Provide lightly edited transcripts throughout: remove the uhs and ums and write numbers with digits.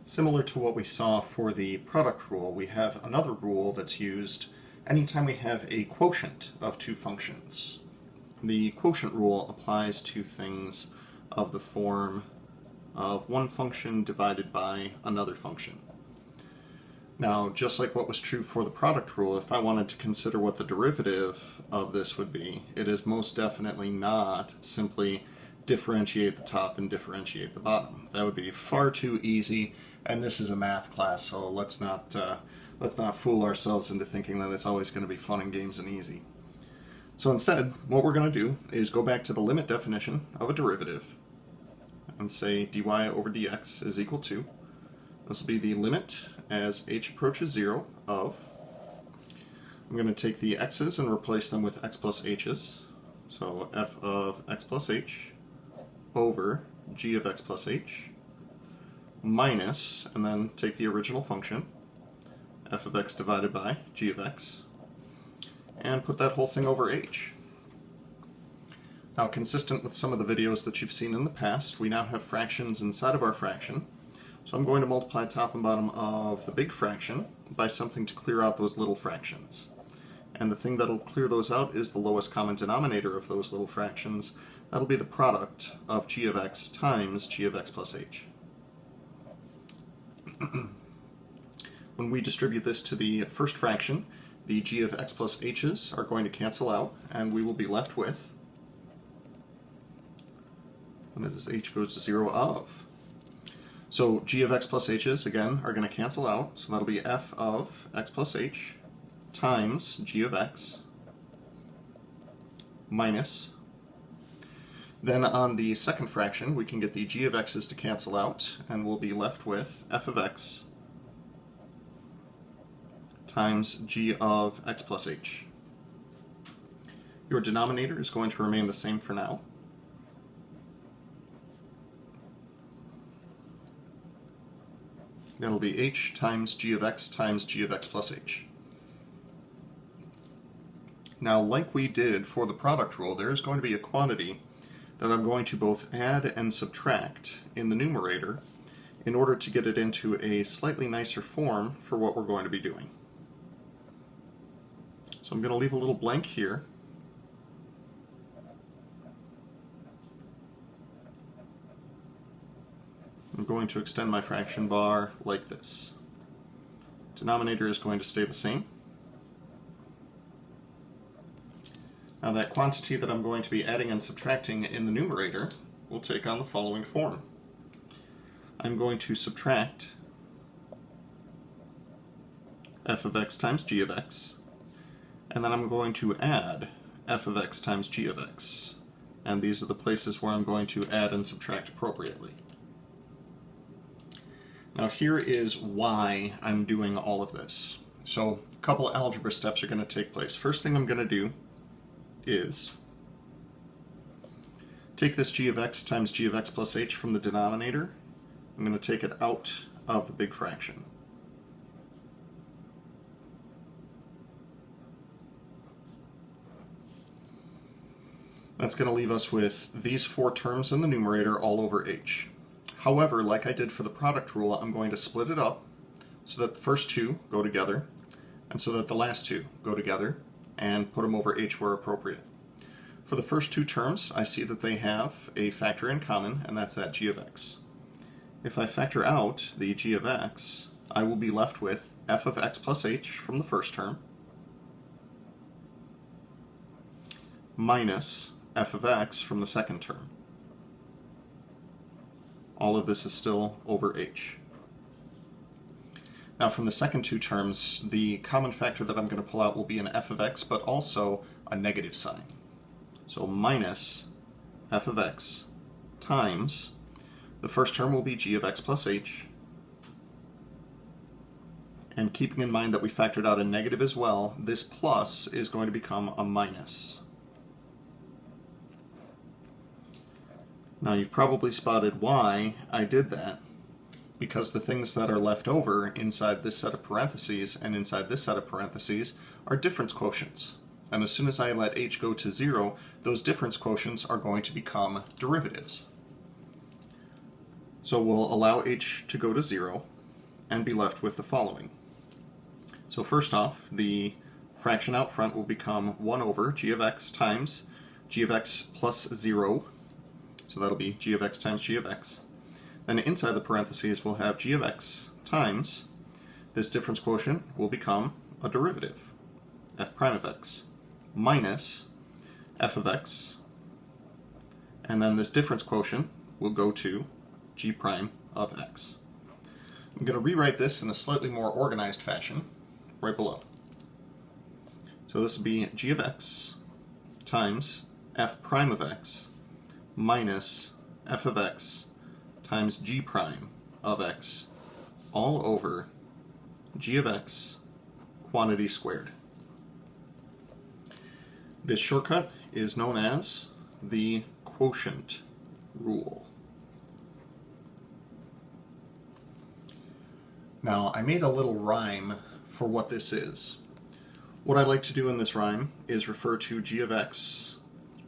Similar to what we saw for the product rule, we have another rule that's used anytime we have a quotient of two functions. The quotient rule applies to things of the form of one function divided by another function. Now, just like what was true for the product rule, if I wanted to consider what the derivative of this would be, it is most definitely not simply differentiate the top and differentiate the bottom. That would be far too easy, and this is a math class, so let's not fool ourselves into thinking that it's always going to be fun and games and easy. So instead, what we're going to do is go back to the limit definition of a derivative and say dy over dx is equal to, this will be the limit as h approaches 0 of, I'm going to take the x's and replace them with x plus h's, so f of x plus h over g of x plus h minus, and then take the original function, f of x divided by g of x, and put that whole thing over h. Now, consistent with some of the videos that you've seen in the past, we now have fractions inside of our fraction. So I'm going to multiply top and bottom of the big fraction by something to clear out those little fractions. And the thing that'll clear those out is the lowest common denominator of those little fractions. That'll be the product of g of x times g of x plus h. When we distribute this to the first fraction, the g of x plus h's are going to cancel out, and we will be left with, and as h goes to 0 of. So g of x plus h's, again, are going to cancel out, so that'll be f of x plus h times g of x minus. Then on the second fraction, we can get the g of x's to cancel out, and we'll be left with f of x times g of x plus h. Your denominator is going to remain the same for now. That'll be h times g of x plus h. Now, like we did for the product rule, there is going to be a quantity that I'm going to both add and subtract in the numerator in order to get it into a slightly nicer form for what we're going to be doing. So I'm going to leave a little blank here. I'm going to extend my fraction bar like this. Denominator is going to stay the same. Now that quantity that I'm going to be adding and subtracting in the numerator will take on the following form. I'm going to subtract f of x times g of x, and then I'm going to add f of x times g of x. And these are the places where I'm going to add and subtract appropriately. Now here is why I'm doing all of this. So a couple algebra steps are going to take place. First thing I'm going to do is take this g of x times g of x plus h from the denominator. I'm going to take it out of the big fraction. That's going to leave us with these four terms in the numerator all over h. However, like I did for the product rule, I'm going to split it up so that the first two go together and so that the last two go together, and put them over h where appropriate. For the first two terms, I see that they have a factor in common, and that's that g of x. If I factor out the g of x, I will be left with f of x plus h from the first term minus f of x from the second term. All of this is still over h. Now from the second two terms, the common factor that I'm going to pull out will be an f of x, but also a negative sign. So minus f of x times, the first term will be g of x plus h, and keeping in mind that we factored out a negative as well, this plus is going to become a minus. Now you've probably spotted why I did that, because the things that are left over inside this set of parentheses and inside this set of parentheses are difference quotients. And as soon as I let h go to 0, those difference quotients are going to become derivatives. So we'll allow h to go to 0, and be left with the following. So first off, the fraction out front will become 1 over g of x times g of x plus 0. So that'll be g of x times g of x. Then inside the parentheses we'll have g of x times, this difference quotient will become a derivative, f prime of x, minus f of x, and then this difference quotient will go to g prime of x. I'm going to rewrite this in a slightly more organized fashion right below. So this will be g of x times f prime of x minus f of x times g prime of x all over g of x quantity squared. This shortcut is known as the quotient rule. Now, I made a little rhyme for what this is. What I like to do in this rhyme is refer to g of x,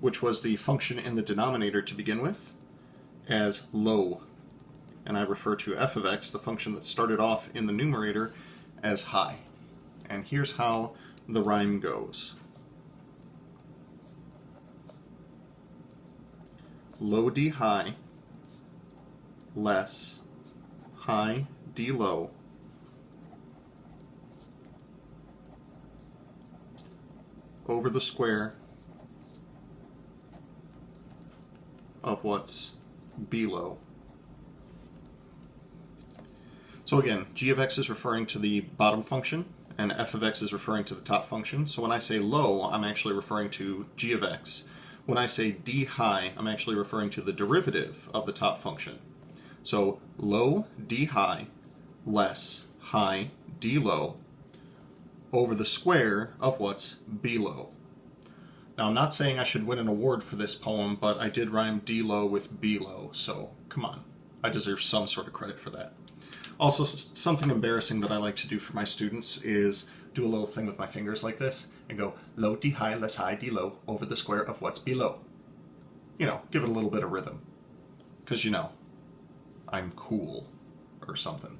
which was the function in the denominator to begin with, as low. And I refer to f of x, the function that started off in the numerator, as high. And here's how the rhyme goes. Low d high less high d low over the square of what's below. So again, g of x is referring to the bottom function, and f of x is referring to the top function. So when I say low, I'm actually referring to g of x. When I say d high, I'm actually referring to the derivative of the top function. So low d high less high d low over the square of what's below. Now, I'm not saying I should win an award for this poem, but I did rhyme d low with below, so come on. I deserve some sort of credit for that. Also, something embarrassing that I like to do for my students is do a little thing with my fingers like this and go low d high less high d low over the square of what's below. You know, give it a little bit of rhythm. Because, you know, I'm cool or something.